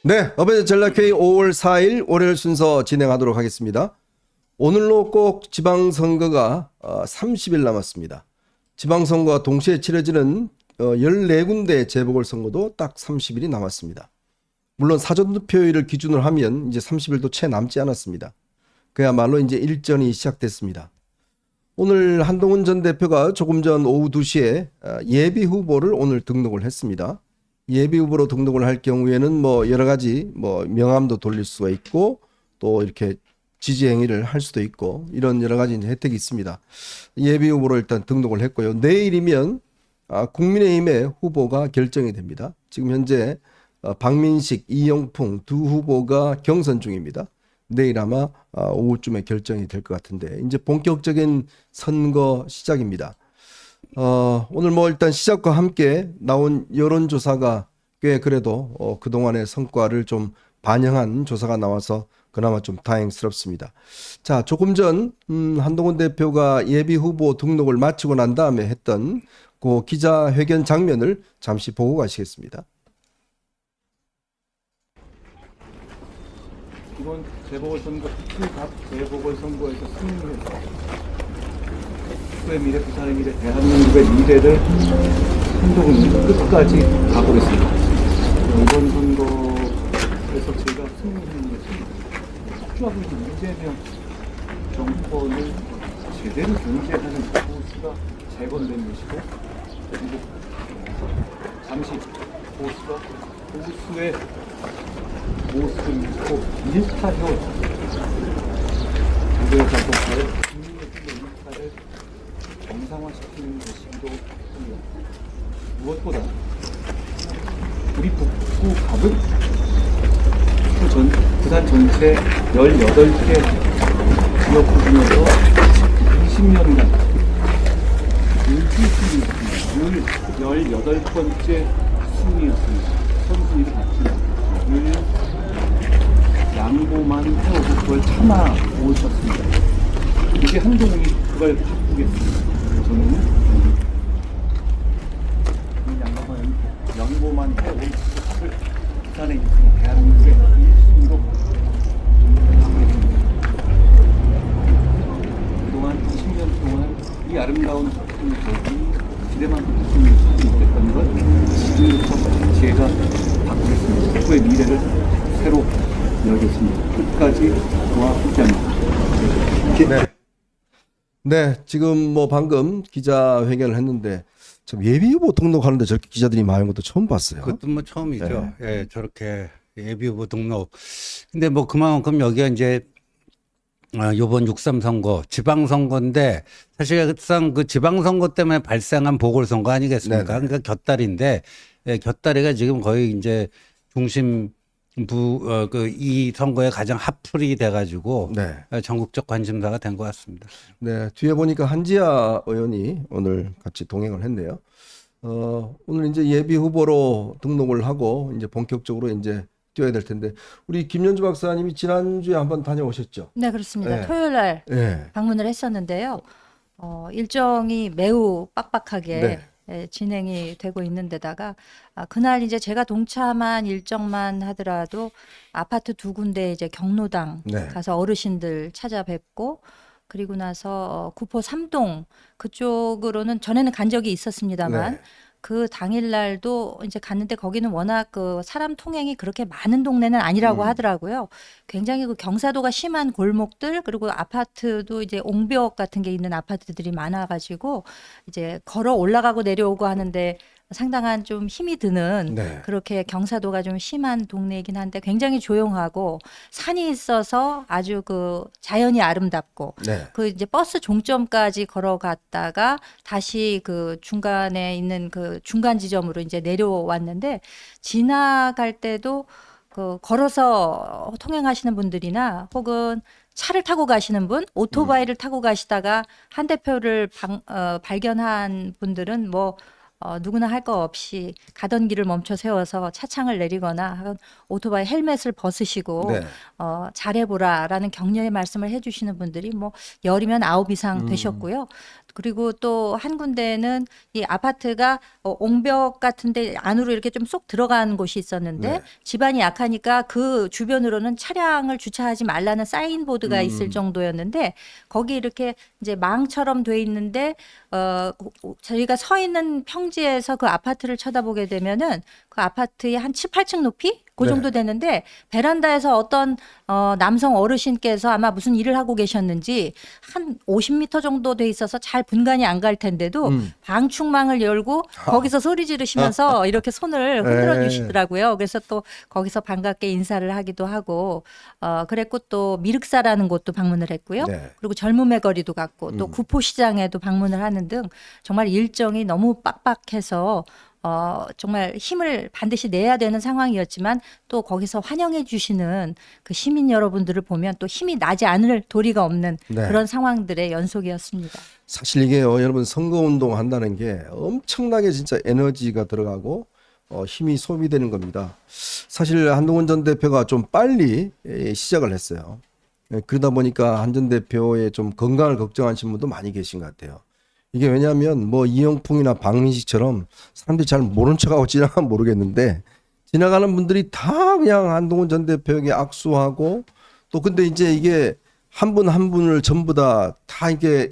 네, 어벤져스 전략회의 5월 4일 월요일 순서 진행하도록 하겠습니다. 오늘로 꼭 지방선거가 30일 남았습니다. 지방선거와 동시에 치러지는 14군데 재보궐선거도 딱 30일이 남았습니다. 물론 사전투표일을 기준으로 하면 이제 30일도 채 남지 않았습니다. 그야말로 이제 일전이 시작됐습니다. 오늘 한동훈 전 대표가 조금 전 오후 2시에 예비 후보를 오늘 등록을 했습니다. 예비 후보로 등록을 할 경우에는 뭐 여러 가지 뭐 명함도 돌릴 수가 있고 또 이렇게 지지 행위를 할 수도 있고 이런 여러 가지 이제 혜택이 있습니다. 예비 후보로 일단 등록을 했고요. 내일이면 국민의힘의 후보가 결정이 됩니다. 지금 현재 박민식, 이영풍 두 후보가 경선 중입니다. 내일 아마 오후쯤에 결정이 될 것 같은데 이제 본격적인 선거 시작입니다. 오늘 뭐 일단 시작과 함께 나온 여론조사가 꽤 그래도 그동안의 성과를 좀 반영한 조사가 나와서 그나마 좀 다행스럽습니다. 자, 조금 전 한동훈 대표가 예비 후보 등록을 마치고 난 다음에 했던 그 기자회견 장면을 잠시 보고 가시겠습니다. 이번 재보궐선거 특히 각 재보궐선거에서 승리해서 후의 미래, 부산의 미래, 대한민국의 미래를 한동훈이 끝까지 가보겠습니다. 이번 선거에서 제가 승리하는 것은 속주하고 있는 이재명 정권을 제대로 견제하는 보수가 재건된 것이고, 그리고 잠시 보수가 보수의 모습을 믿고 일타효 그들의 작곡가를 국민의 일타를 정상화시키는 것이기도 합니다. 무엇보다 우리 북부 갑은 부산 전체 18개 지역구 중에서 20년간 늘 18번째 순위였습니다. 선순위를 받습니다. 늘 양보만 해오고 그걸 참아 오셨습니다. 이제 한동훈이 그걸 바꾸겠습니다. 저는 양보만 해온 것을 부산에 있는 대한민국의 1순위로 바꾸겠습니다. 그동안 20년 동안 이 아름다운 작품이 기대만 하고 있었던 걸 지금부터 제가 바꾸겠습니다. 후의 미래를 새로 열겠습니다. 끝까지 저와 함께합니다. 네, 지금 뭐 방금 기자회견을 했는데 참 예비 후보 등록하는데 저렇게 기자들이 많은 것도 처음 봤어요. 그것도 뭐 처음이죠. 예, 저렇게 예비 후보 등록. 근데 뭐 그만큼 여기가 이제 요번 6.3 선거, 지방선거인데 사실상 그 지방선거 때문에 발생한 보궐선거 아니겠습니까? 네네. 그러니까 곁다리인데, 곁다리가 지금 거의 이제 이 선거에 가장 핫플이 돼가지고 네. 전국적 관심사가 된 것 같습니다. 네, 뒤에 보니까 한지아 의원이 오늘 같이 동행을 했네요. 오늘 이제 예비 후보로 등록을 하고 이제 본격적으로 이제 뛰어야 될 텐데 우리 김연주 박사님이 지난주에 한번 다녀오셨죠? 네, 그렇습니다. 네. 토요일 날 네. 방문을 했었는데요. 일정이 매우 빡빡하게 네. 진행이 되고 있는 데다가 그날 이제 제가 동참한 일정만 하더라도 아파트 두 군데 이제 경로당 네. 가서 어르신들 찾아뵙고 그리고 나서 구포 3동 그쪽으로는 전에는 간 적이 있었습니다만 네. 그 당일날도 이제 갔는데 거기는 워낙 그 사람 통행이 그렇게 많은 동네는 아니라고 하더라고요. 굉장히 그 경사도가 심한 골목들 그리고 아파트도 이제 옹벽 같은 게 있는 아파트들이 많아가지고 이제 걸어 올라가고 내려오고 하는데 상당한 좀 힘이 드는 네. 그렇게 경사도가 좀 심한 동네이긴 한데 굉장히 조용하고 산이 있어서 아주 그 자연이 아름답고 네. 그 이제 버스 종점까지 걸어갔다가 다시 그 중간에 있는 그 중간 지점으로 이제 내려왔는데 지나갈 때도 그 걸어서 통행하시는 분들이나 혹은 차를 타고 가시는 분, 오토바이를 타고 가시다가 한 대표를 발견한 분들은 뭐 누구나 할 거 없이 가던 길을 멈춰 세워서 차창을 내리거나 오토바이 헬멧을 벗으시고 네. 잘해보라라는 격려의 말씀을 해주시는 분들이 뭐 10이면 9 이상 되셨고요. 그리고 또 한 군데는 이 아파트가 옹벽 같은데 안으로 이렇게 좀 쏙 들어간 곳이 있었는데 네. 지반이 약하니까 그 주변으로는 차량을 주차하지 말라는 사인보드가 있을 정도였는데 거기 이렇게 이제 망처럼 돼 있는데 저희가 서 있는 평지에서 그 아파트를 쳐다보게 되면은 그 아파트의 한 7, 8층 높이? 그 정도 되는데 베란다에서 어떤 남성 어르신께서 아마 무슨 일을 하고 계셨는지 한 50m 정도 돼 있어서 잘 분간이 안 갈 텐데도 방충망을 열고 거기서 소리 지르시면서 이렇게 손을 흔들어 주시더라고요. 그래서 또 거기서 반갑게 인사를 하기도 하고 그랬고 또 미륵사라는 곳도 방문을 했고요. 네. 그리고 젊음의 거리도 갔고 또 구포시장에도 방문을 하는 등 정말 일정이 너무 빡빡해서 정말 힘을 반드시 내야 되는 상황이었지만 또 거기서 환영해 주시는 그 시민 여러분들을 보면 또 힘이 나지 않을 도리가 없는 네. 그런 상황들의 연속이었습니다. 사실 이게요, 여러분 선거운동 한다는 게 엄청나게 진짜 에너지가 들어가고 힘이 소비되는 겁니다. 사실 한동훈 전 대표가 좀 빨리 시작을 했어요. 그러다 보니까 한 전 대표의 좀 건강을 걱정하시는 분도 많이 계신 것 같아요. 이게 왜냐하면 뭐 이영풍이나 박민식처럼 사람들이 잘 모른 척하고 지나가면 모르겠는데 지나가는 분들이 다 그냥 한동훈 전 대표에게 악수하고 또 근데 이제 이게 한 분 한 분을 전부 다 이게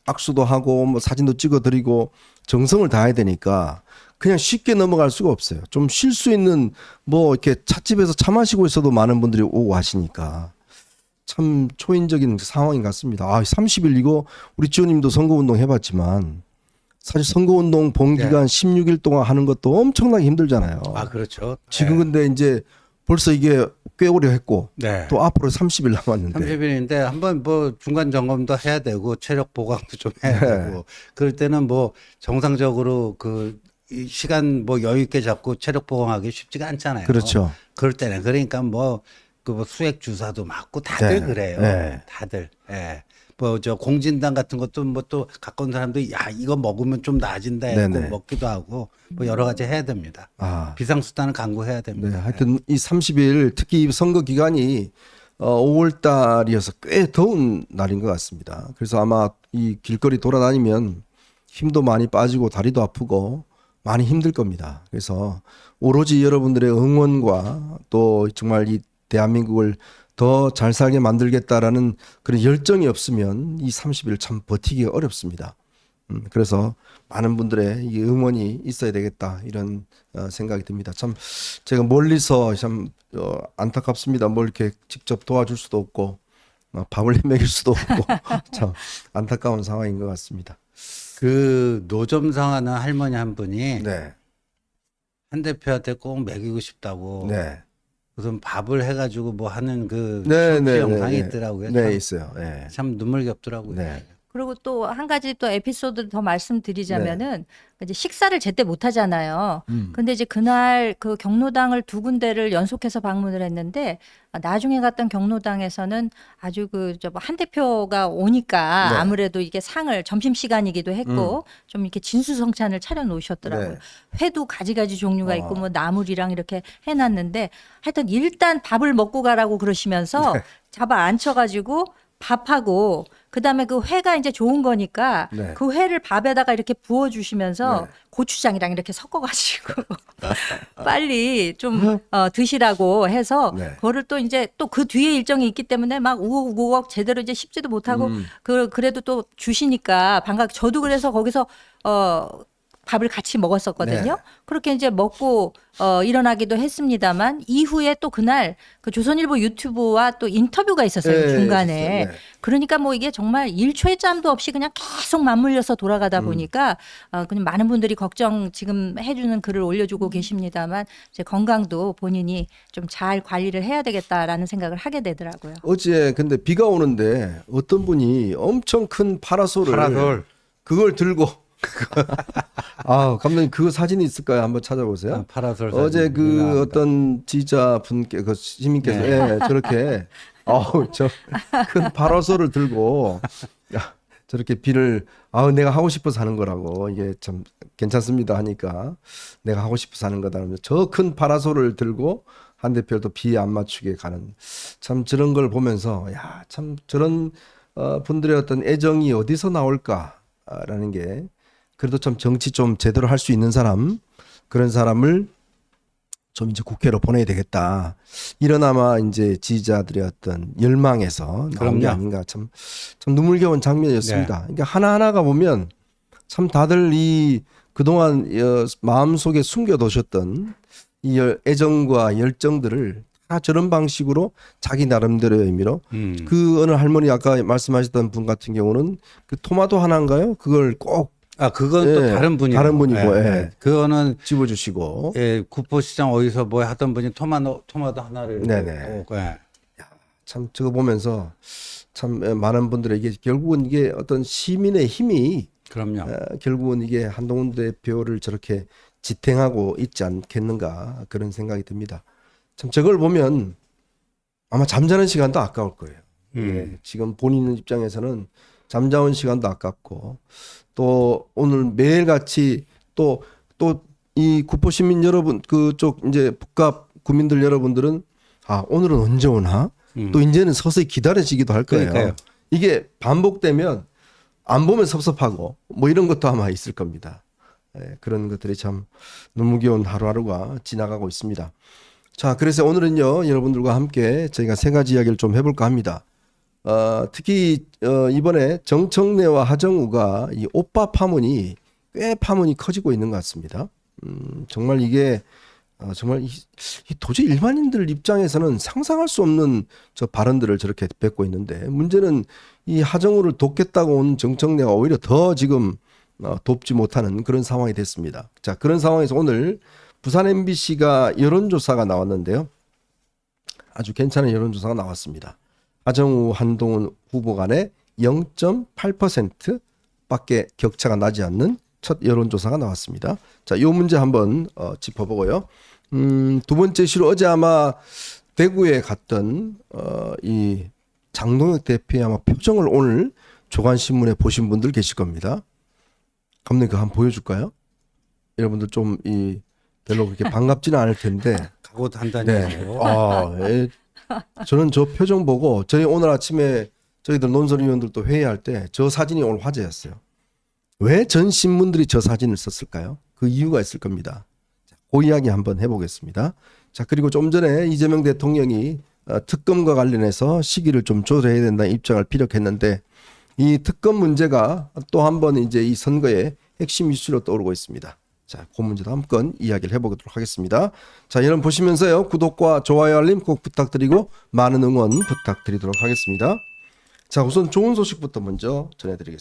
악수도 하고 뭐 사진도 찍어드리고 정성을 다해야 되니까 그냥 쉽게 넘어갈 수가 없어요. 좀 쉴 수 있는 뭐 이렇게 찻집에서 차 마시고 있어도 많은 분들이 오고 하시니까 참 초인적인 상황인 것 같습니다. 30일 이거 우리 지호님도 선거운동 해봤지만 사실 선거운동 본 기간 16일 동안 하는 것도 엄청나게 힘들잖아요. 아, 그렇죠. 지금 근데 이제 벌써 이게 꽤 오래 했고 네. 또 앞으로 30일 남았는데 30일인데 한번 뭐 중간 점검도 해야 되고 체력 보강도 좀 해야 네. 되고 그럴 때는 뭐 정상적으로 이 시간 뭐 여유 있게 잡고 체력 보강하기 쉽지가 않잖아요. 그렇죠. 그럴 때는 그러니까 뭐 수액 주사도 맞고 다들 네. 그래요. 네. 다들. 예. 뭐 공진단 같은 것도 뭐 또 가까운 사람들이 야 이거 먹으면 좀 나아진다 해고 네네. 먹기도 하고 뭐 여러 가지 해야 됩니다. 비상수단은 강구해야 됩니다. 네, 하여튼 이 30일 특히 이 선거 기간이 5월 달이어서 꽤 더운 날인 것 같습니다. 그래서 아마 이 길거리 돌아다니면 힘도 많이 빠지고 다리도 아프고 많이 힘들 겁니다. 그래서 오로지 여러분들의 응원과 또 정말 이 대한민국을 더 잘 살게 만들겠다라는 그런 열정이 없으면 이 30일 참 버티기가 어렵습니다. 그래서 많은 분들의 이 응원이 있어야 되겠다 이런 생각이 듭니다. 참 제가 멀리서 참 안타깝습니다. 뭘 이렇게 직접 도와줄 수도 없고 밥을 먹일 수도 없고 참 안타까운 상황인 것 같습니다. 그 노점상 하는 할머니 한 분이 네, 한 대표한테 꼭 먹이고 싶다고 네, 무슨 밥을 해가지고 뭐 하는 그 네, 쇼츠 네, 영상이 네, 있더라고요. 네, 참, 있어요. 네, 참 눈물겹더라고요. 네. 그리고 또 한 가지 또 에피소드 더 말씀드리자면은 이제 식사를 제때 못 하잖아요. 근데 이제 그날 그 경로당을 두 군데를 연속해서 방문을 했는데 나중에 갔던 경로당에서는 아주 한 대표가 오니까 네. 아무래도 이게 상을 점심 시간이기도 했고 좀 이렇게 진수성찬을 차려 놓으셨더라고요. 네. 회도 가지가지 종류가 있고 뭐 나물이랑 이렇게 해놨는데 하여튼 일단 밥을 먹고 가라고 그러시면서 잡아 앉혀가지고 밥하고 그다음에 그 회가 이제 좋은 거니까 네. 그 회를 밥에다가 이렇게 부어 주시면서 네. 고추장이랑 이렇게 섞어 가지고 빨리 좀 드시라고 해서 네. 그거를 또 이제 또 그 뒤에 일정이 있기 때문에 막 우걱우걱 제대로 이제 씹지도 못하고 그래도 또 주시니까 저도 그래서 거기서 밥을 같이 먹었었거든요. 네. 그렇게 이제 먹고 일어나기도 했습니다만 이후에 또 그날 그 조선일보 유튜브와 또 인터뷰가 있었어요. 네, 중간에. 있었어요. 네. 그러니까 뭐 이게 정말 일초의 짬도 없이 그냥 계속 맞물려서 돌아가다 보니까 그냥 많은 분들이 걱정 지금 해주는 글을 올려주고 계십니다만 제 건강도 본인이 좀 잘 관리를 해야 되겠다라는 생각을 하게 되더라고요. 어제 근데 비가 오는데 어떤 분이 엄청 큰 파라솔을 그걸 들고 감독님 그 사진이 있을까요? 한번 찾아보세요. 파라솔 어제 사진 그 유명합니다. 어떤 지자 분께 그 시민께서 네. 저렇게 저 큰 파라솔을 들고 저렇게 비를 내가 하고 싶어서 하는 거라고 이게 참 괜찮습니다 하니까 내가 하고 싶어서 하는 거다 하면서 저 큰 파라솔을 들고 한 대표도 비 안 맞추게 가는 참 저런 걸 보면서 참 저런 분들의 어떤 애정이 어디서 나올까라는 게 그래도 참 정치 좀 제대로 할 수 있는 사람 그런 사람을 좀 이제 국회로 보내야 되겠다. 이런 아마 이제 지지자들의 어떤 열망에서 나온 게 그럼요. 아닌가 참 눈물겨운 장면이었습니다. 그러니까 하나하나가 보면 참 다들 이 그동안 마음속에 숨겨두셨던 이 애정과 열정들을 다 저런 방식으로 자기 나름대로의 의미로 그 어느 할머니 아까 말씀하셨던 분 같은 경우는 그 토마토 하나인가요? 그걸 꼭 그건 또 예, 다른 분이에요. 다른 분이고, 예. 그거는 집어주시고 구포시장 어디서 뭐 하던 분이 토마토 하나를 이렇게 네네. 꼭, 예. 참 저거 보면서 참 많은 분들에게 결국은 이게 어떤 시민의 힘이 그럼요. 결국은 이게 한동훈 대표를 저렇게 지탱하고 있지 않겠는가 그런 생각이 듭니다. 참 저걸 보면 아마 잠자는 시간도 아까울 거예요. 예, 지금 본인 입장에서는 잠자는 시간도 아깝고 또 오늘 매일같이 또 이 구포 시민 여러분 그쪽 이제 북갑 구민들 여러분들은 오늘은 언제 오나 또 이제는 서서히 기다려지기도 할 거예요. 그러니까요. 이게 반복되면 안 보면 섭섭하고 뭐 이런 것도 아마 있을 겁니다. 예, 그런 것들이 참 눈물겨운 하루하루가 지나가고 있습니다. 자, 그래서 오늘은요 여러분들과 함께 저희가 세 가지 이야기를 좀 해볼까 합니다. 특히 이번에 정청래와 하정우가 이 오빠 파문이 꽤 파문이 커지고 있는 것 같습니다. 정말 이게 정말 도저히 일반인들 입장에서는 상상할 수 없는 저 발언들을 저렇게 뱉고 있는데 문제는 이 하정우를 돕겠다고 온 정청래가 오히려 더 지금 돕지 못하는 그런 상황이 됐습니다. 자, 그런 상황에서 오늘 부산 MBC가 여론조사가 나왔는데요. 아주 괜찮은 여론조사가 나왔습니다. 하정우 한동훈 후보 간에 0.8% 밖에 격차가 나지 않는 첫 여론조사가 나왔습니다. 자, 이 문제 한번 짚어보고요. 두 번째 이슈로 어제 아마 대구에 갔던 이 장동혁 대표의 아마 표정을 오늘 조간신문에 보신 분들 계실 겁니다. 감독님 그거 한번 보여줄까요? 여러분들 좀 별로 그렇게 반갑지는 않을 텐데. 각오 단단히 네. 하고. 저는 저 표정 보고 저희 오늘 아침에 저희들 논설위원들도 회의할 때 저 사진이 오늘 화제였어요. 왜 전 신문들이 저 사진을 썼을까요? 그 이유가 있을 겁니다. 그 이야기 한번 해보겠습니다. 자, 그리고 좀 전에 이재명 대통령이 특검과 관련해서 시기를 좀 조절해야 된다는 입장을 피력했는데 이 특검 문제가 또 한 번 이제 이 선거의 핵심 이슈로 떠오르고 있습니다. 자, 그 문제도 한번 이야기를 해보도록 하겠습니다. 자, 여러분 보시면서요 구독과 좋아요 알림 꼭 부탁드리고 많은 응원 부탁드리도록 하겠습니다. 자, 우선 좋은 소식부터 먼저 전해드리겠습니다.